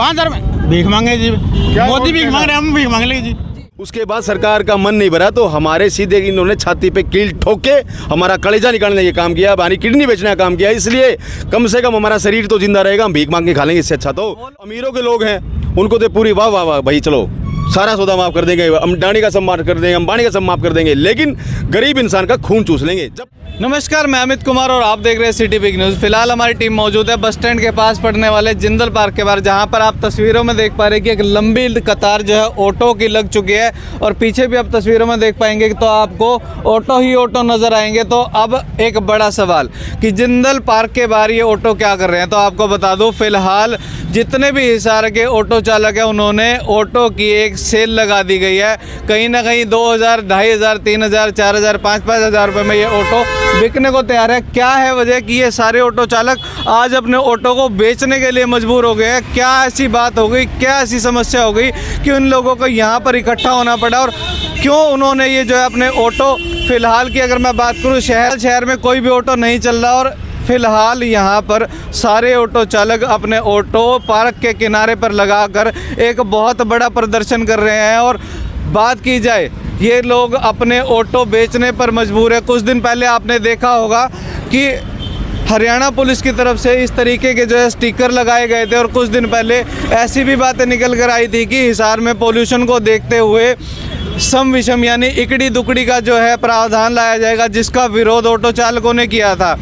5000 में भीख मांगे जी, मोदी भीख मांग रहे हैं, हम भीख मांग लेंगे जी। उसके बाद सरकार का मन नहीं भरा तो हमारे सीधे इन्होंने छाती पे कील ठोक के हमारा कलेजा निकालने का काम किया, हमारी किडनी बेचने का काम किया। इसलिए कम से कम हमारा शरीर तो जिंदा रहेगा, हम भीख मांग के खा लेंगे। इससे अच्छा तो अमीरों के लोग हैं उनको तो पूरी वाह वाह वाह भाई, चलो सारा सौदा माफ कर देंगे, अडानी का सब माफ कर देंगे, अंबानी का सब माफ कर देंगे, लेकिन गरीब इंसान का खून चूस लेंगे। जब नमस्कार, मैं अमित कुमार और आप देख रहे हैं सिटी बिग न्यूज़। फिलहाल हमारी टीम मौजूद है बस स्टैंड के पास पड़ने वाले जिंदल पार्क के बाहर, जहां पर आप तस्वीरों में देख पा रहे हैं कि एक लंबी कतार जो है ऑटो की लग चुकी है और पीछे भी आप तस्वीरों में देख पाएंगे तो आपको ऑटो ही ऑटो नज़र आएंगे। तो अब एक बड़ा सवाल कि जिंदल पार्क के बाहर ये ऑटो क्या कर रहे हैं, तो आपको बता दूँ फिलहाल जितने भी हिसार के ऑटो चालक हैं उन्होंने ऑटो की एक सेल लगा दी गई है। कहीं ना कहीं 2000, 2500, 3000, 4000, 5-5 रुपये में ये ऑटो बिकने को तैयार है। क्या है वजह कि ये सारे ऑटो चालक आज अपने ऑटो को बेचने के लिए मजबूर हो गए हैं? क्या ऐसी बात हो गई, क्या ऐसी समस्या हो गई कि उन लोगों को यहाँ पर इकट्ठा होना पड़ा, और क्यों उन्होंने ये जो है अपने ऑटो फिलहाल की अगर मैं बात करूँ शहर में कोई भी ऑटो नहीं चल रहा और फिलहाल यहाँ पर सारे ऑटो चालक अपने ऑटो पार्क के किनारे पर लगाकर एक बहुत बड़ा प्रदर्शन कर रहे हैं। और बात की जाए ये लोग अपने ऑटो बेचने पर मजबूर है। कुछ दिन पहले आपने देखा होगा कि हरियाणा पुलिस की तरफ से इस तरीके के जो है स्टिकर लगाए गए थे और कुछ दिन पहले ऐसी भी बातें निकल कर आई थी कि हिसार में पोल्यूशन को देखते हुए सम विषम यानी इकड़ी दुकड़ी का जो है प्रावधान लाया जाएगा, जिसका विरोध ऑटो चालकों ने किया था।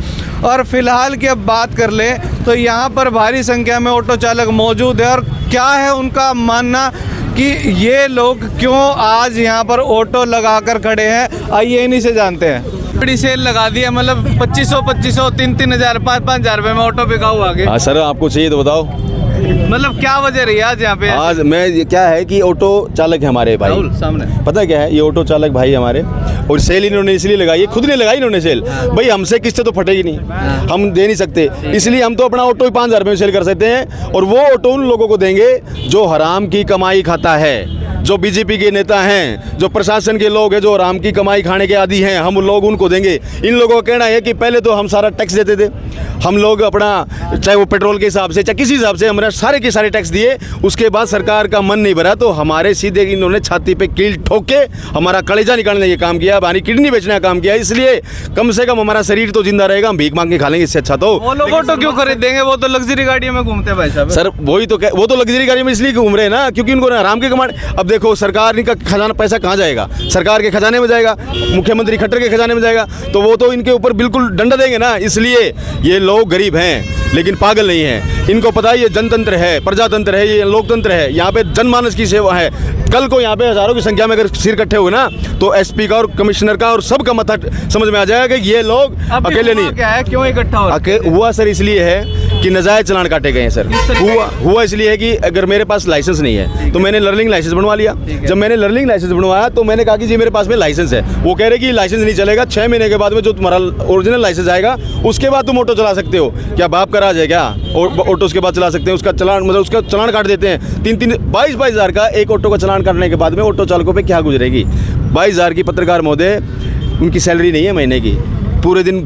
और फिलहाल की अब बात कर लें तो यहाँ पर भारी संख्या में ऑटो चालक मौजूद है और क्या है उनका मानना कि ये लोग क्यों आज यहाँ पर ऑटो लगाकर खड़े हैं, आइए इन्हीं से जानते हैं। बड़ी सेल लगा दी है, मतलब 2500, 3-3000, 5-5 रुपये में ऑटो बिका हुआ आगे। हाँ सर, आपको चाहिए तो बताओ, मतलब क्या वजह रही आज यहाँ पे? आज मैं क्या है कि ऑटो चालक है हमारे भाई सामने, पता है क्या है, ये ऑटो चालक भाई हमारे, और सेल इन्होंने इसलिए लगाई है, खुद ने लगाई इन्होंने सेल। भाई हमसे किससे तो फटेगी नहीं, हम दे नहीं सकते, इसलिए हम तो अपना ऑटो 5000 रुपये में सेल कर सकते हैं। और वो ऑटो उन लोगों को देंगे जो हराम की कमाई खाता है, जो बीजेपी के नेता हैं, जो प्रशासन के लोग हैं, जो हराम की कमाई खाने के आदी हैं, हम लोग उनको देंगे। इन लोगों का कहना है कि पहले तो हम सारा टैक्स देते थे, हम लोग अपना चाहे वो पेट्रोल के हिसाब से चाहे किसी हिसाब से हमारे सारे के सारे टैक्स दिए। उसके बाद सरकार का मन नहीं भरा तो हमारे सीधे इन्होंने छाती पे कील ठोक के हमारा कलेजा निकालने का काम किया, हमारी किडनी बेचने का काम किया। इसलिए कम से कम हमारा शरीर तो जिंदा रहेगा, हम भीख मांग के खा लेंगे। इससे अच्छा तो वो लोग ऑटो क्यों खरीदेंगे, वो तो लग्जरी गाड़ियों में घूमते हैं भाई साहब। सर वही तो, वो तो लग्जरी गाड़ी में इसलिए घूम रहे हैं ना क्योंकि उनको हराम के कमाने। अब देखो सरकार का खजाना पैसा कहाँ जाएगा, सरकार के खजाने में जाएगा, मुख्यमंत्री खट्टर के खजाने में जाएगा, तो वो तो इनके ऊपर बिल्कुल डंडा देंगे ना। इसलिए ये लोग गरीब हैं लेकिन पागल नहीं हैं, इनको पता है ये जनतंत्र है, प्रजातंत्र है, ये लोकतंत्र है, यहाँ पे जनमानस की सेवा है। कल को यहाँ पे हजारों की संख्या में अगर सिर इकट्ठे हुए ना तो एसपी का और कमिश्नर का और सबका मथा समझ में आ जाएगा कि ये लोग अकेले नहीं। क्या है, क्यों इकट्ठा हुआ सर इसलिए है कि नाजायज चलान काटे गए हैं सर। हुआ इसलिए है कि अगर मेरे पास लाइसेंस नहीं है तो मैंने लर्निंग लाइसेंस बनवा लिया। जब मैंने लर्निंग लाइसेंस बनवाया तो मैंने कहा कि जी मेरे पास में लाइसेंस है। वो कह रहे कि लाइसेंस नहीं चलेगा, 6 महीने के बाद में जो तुम्हारा ओरिजिनल लाइसेंस आएगा उसके बाद तुम ऑटो चला सकते हो। क्या बाप का राज है क्या? ऑटो उसके बाद चला सकते हैं, उसका चलान मतलब उसका चलान काट देते हैं। 22 हज़ार का एक ऑटो का चलान काटने के बाद में ऑटो चालकों पे क्या गुजरेगी? 22 हज़ार की पत्रकार महोदय उनकी सैलरी नहीं है महीने की, पूरे दिन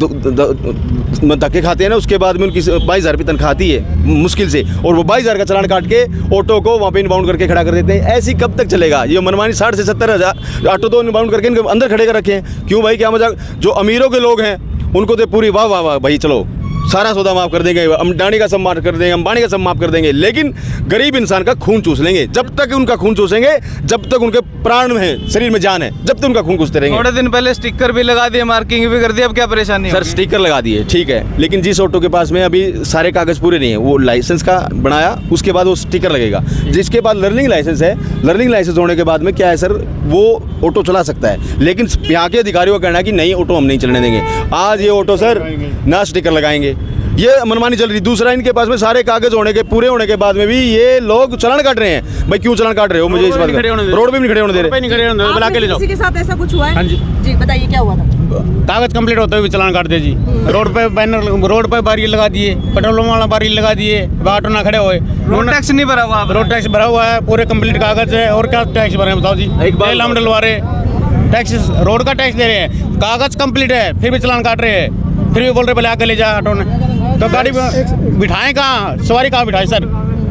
धक्के खाते हैं ना, उसके बाद में उनकी 22 हज़ार रुपये तनख्वाह आती है मुश्किल से, और वो 22 हज़ार का चलान काट के ऑटो को वहाँ पे इनबाउंड करके खड़ा कर देते हैं। ऐसी कब तक चलेगा? ये मनमानी 60 से 70 हज़ार ऑटो तो इनबाउंड करके इनके अंदर खड़े कर रखे हैं। क्यों भाई, क्या मजाक? जो अमीरों के लोग हैं उनको तो पूरी वाह वाह वाह भाई, चलो सारा सौदा माफ कर देंगे, अडानी का सब माफ कर देंगे, अंबानी का सब माफ कर देंगे, लेकिन गरीब इंसान का खून चूस लेंगे। जब तक उनका खून चूसेंगे, जब तक उनके प्राण में शरीर में जान है, जब तक उनका खून चूसते रहेंगे। थोड़े दिन पहले स्टिकर भी लगा दिए, मार्किंग भी कर दी, अब क्या परेशानी है? सर स्टिकर लगा दिए ठीक है, लेकिन जिस ऑटो के पास में अभी सारे कागज पूरे नहीं है, वो लाइसेंस का बनाया उसके बाद वो स्टिकर लगेगा। जिसके बाद लर्निंग लाइसेंस है, लर्निंग लाइसेंस होने के बाद में क्या है सर, वो ऑटो चला सकता है। लेकिन यहाँ के अधिकारियों का कहना है कि नहीं, ऑटो हम नहीं चलने देंगे। आज ये ऑटो सर ना स्टिकर लगाएंगे, ये मनमानी चल रही। दूसरा, इनके पास में सारे कागज होने के पूरे होने के बाद में भी ये लोग चलान काट रहे हैं। भाई क्यों चलान काट रहे हो? मुझे इस बात का रोड पे भी नहीं खड़े होने दे रहे, बुला के ले जाओ। किसी के साथ ऐसा कुछ हुआ है? हाँ जी जी बताइए क्या हुआ था? कागज कंप्लीट होते हुए चलान काट दे जी। रोड पे बैनर, रोड पे बारी लगा दिए, पेट्रोल वाला बारी लगा दिए, ऑटो ना खड़े हुए। रोड टैक्स नहीं भरा हुआ? रोड टैक्स भरा हुआ है, पूरे कंप्लीट कागज है, और क्या टैक्स भरे बताओ जी? एक बार हम डलवा रहे, टैक्स रोड का टैक्स दे रहे हैं, कागज कंप्लीट है, फिर भी चलान काट रहे हैं, फिर भी बोल रहे पहले आके ले जा ऑटो ने। तो गाड़ी बिठाएं कहाँ, सवारी कहाँ बिठाएं सर,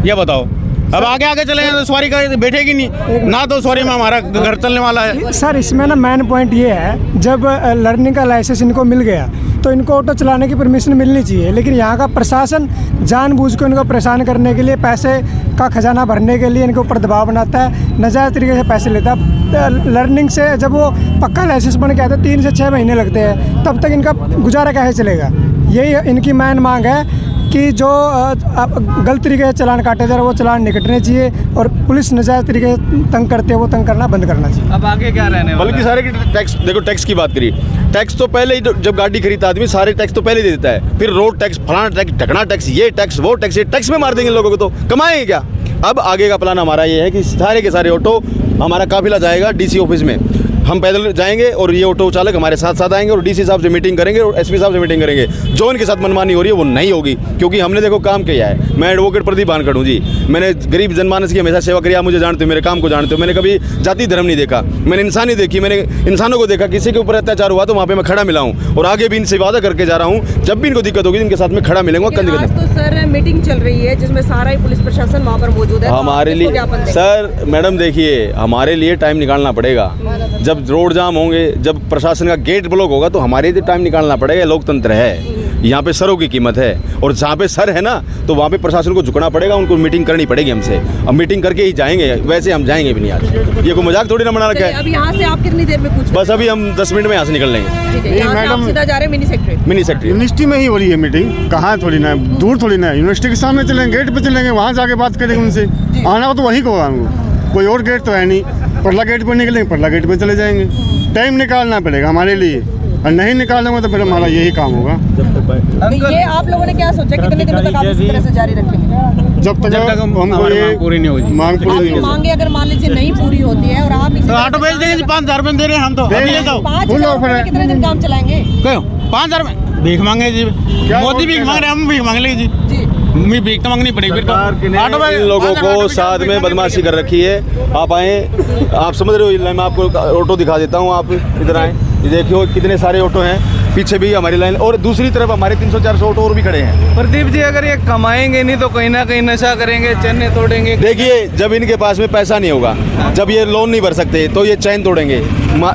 ये बताओ? अब आगे आगे चलेंगे तो सवारी का बैठेगी नहीं ना, तो सवारी में हमारा घर चलने वाला है। सर इसमें ना मेन पॉइंट ये है, जब लर्निंग का लाइसेंस इनको मिल गया तो इनको ऑटो चलाने की परमिशन मिलनी चाहिए, लेकिन यहाँ का प्रशासन जानबूझ कर इनको परेशान करने के लिए, पैसे का खजाना भरने के लिए इनके ऊपर दबाव बनाता है, नाजायज़ तरीके से पैसे लेता है। लर्निंग से जब वो पक्का लाइसेंस बन के आता है 3 से 6 महीने लगते हैं, तब तक इनका गुजारा कैसे चलेगा। यही इनकी मेन मांग है कि जो गलत तरीके से चालान काटे जा रहे वो चालान नहीं कटने चाहिए, और पुलिस नाजायज़ तरीके से तंग करते हैं वो तंग करना बंद करना चाहिए। अब आगे क्या रहने वाला बल्कि सारे की टैक्स, देखो टैक्स की बात करी, टैक्स तो पहले ही जब गाड़ी खरीदता आदमी सारे टैक्स तो पहले दे देता है, फिर रोड टैक्स, फलाना टैक्स, ढकना टैक्स, ये टैक्स वो टैक्स, ये टैक्स में मार देंगे लोगों को, तो कमाएंगे क्या। अब आगे का प्लान हमारा ये है कि सारे के सारे ऑटो, हमारा काफिला जाएगा डीसी ऑफिस में, हम पैदल जाएंगे और ये ऑटो चालक हमारे साथ साथ आएंगे और डीसी साहब से मीटिंग करेंगे और एसपी साहब से मीटिंग करेंगे। जो इनके साथ मनमानी हो रही है वो नहीं होगी, क्योंकि हमने देखो काम किया है। मैं एडवोकेट प्रदीप बानखड़ हूँ जी, मैंने गरीब जनमानस की हमेशा सेवा करी, आप मुझे जानते हो, मेरे काम को जानते हो। मैंने कभी जाति धर्म नहीं देखा, मैंने इंसानी देखी, मैंने इंसानों को देखा। किसी के ऊपर अत्याचार हुआ तो वहाँ पे मैं खड़ा मिला हूँ, और आगे भी इनसे वादा करके जा रहा हूँ, जब भी इनको दिक्कत होगी इनके साथ में खड़ा मिलेंगे। आज तो सर मीटिंग चल रही है जिसमें सारा ही पुलिस प्रशासन वहाँ पर मौजूद है। हमारे लिए सर, मैडम देखिए, हमारे लिए टाइम निकालना पड़ेगा। जब रोड जाम होंगे, जब प्रशासन का गेट ब्लॉक होगा, तो हमारे लिए टाइम निकालना पड़ेगा। लोकतंत्र है, यहाँ पे सरों की कीमत है, और जहाँ पे सर है ना तो वहाँ पे प्रशासन को झुकना पड़ेगा, उनको मीटिंग करनी पड़ेगी हमसे। अब मीटिंग करके ही जाएंगे, वैसे हम जाएंगे भी नहीं आज। ये कोई मजाक थोड़ी ना बना रखा है। अब यहाँ से आप कितनी देर में पूछ? बस अभी हम 10 मिनट में यहाँ से निकल लेंगे। मैडम सीधा जा रहे हैं मिनी सेक्रेटरी। यूनिवर्सिटी में ही हो रही है मीटिंग, कहाँ थोड़ी ना, दूर थोड़ी ना, यूनिवर्सिटी के सामने चलेंगे, गेट पे चलेंगे, वहाँ जाके बात करेंगे उनसे। आना हो तो वहीं को आऊँगा, कोई और गेट तो है नहीं। परला गेट पर निकलेंगे, परला गेट पर चले जाएंगे। टाइम निकालना पड़ेगा हमारे लिए, और नहीं निकालेंगे तो फिर हमारा यही काम होगा। तो ये आप लोगों ने क्या सोचा कितने दिनों तक आप इस तरह से जारी रखेंगे? जब तक हमको ये पूरी नहीं होगी, मांग पूरी नहीं होगी। मांगे अगर मान लीजिए नहीं पूरी होती है और आप तो ऑटो बेच देंगे 5,000 रुपये दे रहे हैं हम तो। अभी ले जाओ 5,000 में कितने दिन काम चलाएंगे? क्यों 5,000 में भीख मांगे जी, मोदी भीख मांग रहे हैं, हम भीख मांग लेंगे जी। मैं भीख तो मांगनी पड़ेगी फिर तो। ऑटो में इन लोगों को साथ में बदमाशी कर रखी है। आप आए, आप समझ रहे हो, मैं आपको ऑटो दिखा देता हूँ, आप इधर आए, ये देखियो कितने सारे ऑटो हैं, पीछे भी हमारी लाइन, और दूसरी तरफ हमारे 300-400 ऑटो और भी खड़े हैं। प्रदीप जी, अगर ये कमाएंगे नहीं तो कहीं ना कहीं नशा करेंगे, चैन तोड़ेंगे। देखिए, जब इनके पास में पैसा नहीं होगा, जब ये लोन नहीं भर सकते, तो ये चैन तोड़ेंगे,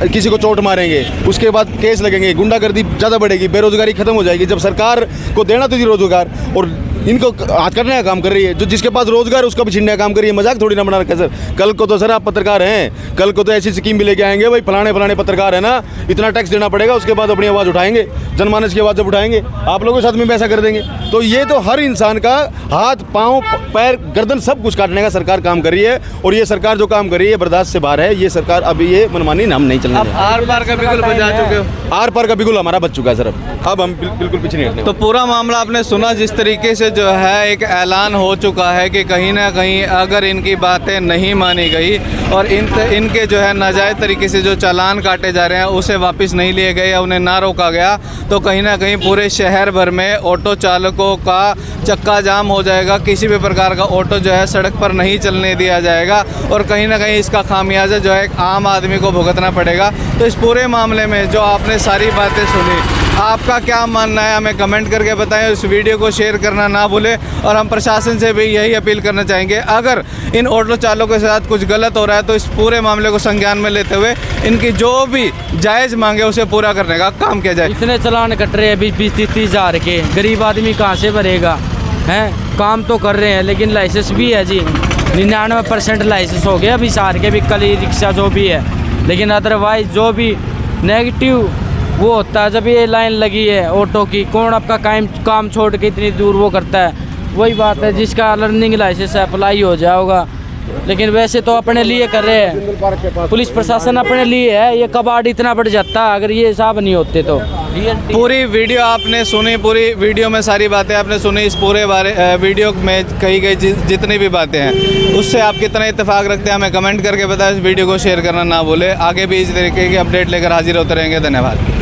किसी को चोट मारेंगे, उसके बाद केस लगेंगे, गुंडागर्दी ज़्यादा बढ़ेगी, बेरोजगारी खत्म हो जाएगी। जब सरकार को देना तो रोजगार, और इनको हाथ करने का काम कर रही है, जो जिसके पास रोजगार है उसका भी छीनने का काम कर रही है। मजाक थोड़ी ना बना रखा है सर। कल को तो सर आप पत्रकार हैं, कल को तो ऐसी स्कीम भी लेके आएंगे, भाई फलाने पत्रकार है ना, इतना टैक्स देना पड़ेगा, उसके बाद अपनी आवाज़ उठाएंगे, जनमानस की आवाज़ जब उठाएंगे आप लोगों के साथ में पैसा कर देंगे। तो ये तो हर इंसान का हाथ, पाँव, पैर, गर्दन सब कुछ काटने का सरकार काम कर रही है, और ये सरकार जो काम कर रही है बर्दाश्त से बाहर है। ये सरकार अभी ये मनमानी हम नहीं चलने देंगे। आर पार का बिल्कुल बजा चुके हो? आर पार का बिल्कुल हमारा बच चुका है सर। अब हम बिल्कुल पीछे नहीं हटने। तो पूरा मामला आपने सुना, जिस तरीके से जो है एक ऐलान हो चुका है कि कहीं ना कहीं अगर इनकी बातें नहीं मानी गई और इनके जो है नाजायज़ तरीके से जो चालान काटे जा रहे हैं उसे वापस नहीं लिए गए या उन्हें ना रोका गया, तो कहीं ना कहीं पूरे शहर भर में ऑटो चालकों का चक्का जाम हो जाएगा। किसी भी प्रकार का ऑटो जो है सड़क पर नहीं चलने दिया जाएगा, और कहीं ना कहीं इसका खामियाजा जो है एक आम आदमी को भुगतना पड़ेगा। तो इस पूरे मामले में जो आपने सारी बातें सुनी, आपका क्या मानना है हमें कमेंट करके बताएं। इस वीडियो को शेयर करना ना भूलें, और हम प्रशासन से भी यही अपील करना चाहेंगे, अगर इन ऑटो चालकों के साथ कुछ गलत हो रहा है तो इस पूरे मामले को संज्ञान में लेते हुए इनकी जो भी जायज़ मांगे उसे पूरा करने का काम किया जाए। इतने चालान कट रहे हैं 20-30 हज़ार के, गरीब आदमी कहाँ से भरेगा? हैं, काम तो कर रहे हैं लेकिन लाइसेंस भी है जी, 99% लाइसेंस हो गया अभी सार के भी, कल रिक्शा जो भी है, लेकिन अदरवाइज जो भी नेगेटिव वो होता है जब ये लाइन लगी है ऑटो की, कौन आपका काम छोड़ के इतनी दूर वो करता है? वही बात है, जिसका लर्निंग लाइसेंस है अप्लाई हो जाएगा, लेकिन वैसे तो अपने लिए कर रहे हैं, पुलिस प्रशासन अपने लिए है। ये कबाड़ इतना बढ़ जाता अगर ये हिसाब नहीं होते तो। पूरी वीडियो आपने सुनी, पूरी वीडियो में सारी बातें आपने सुनी। इस पूरे वीडियो में कही गई जितनी भी बातें हैं उससे आप कितना इत्तेफाक रखते हैं हमें कमेंट करके बताएं। इस वीडियो को शेयर करना ना भूलें। आगे भी इस तरीके की अपडेट लेकर हाजिर होते रहेंगे। धन्यवाद।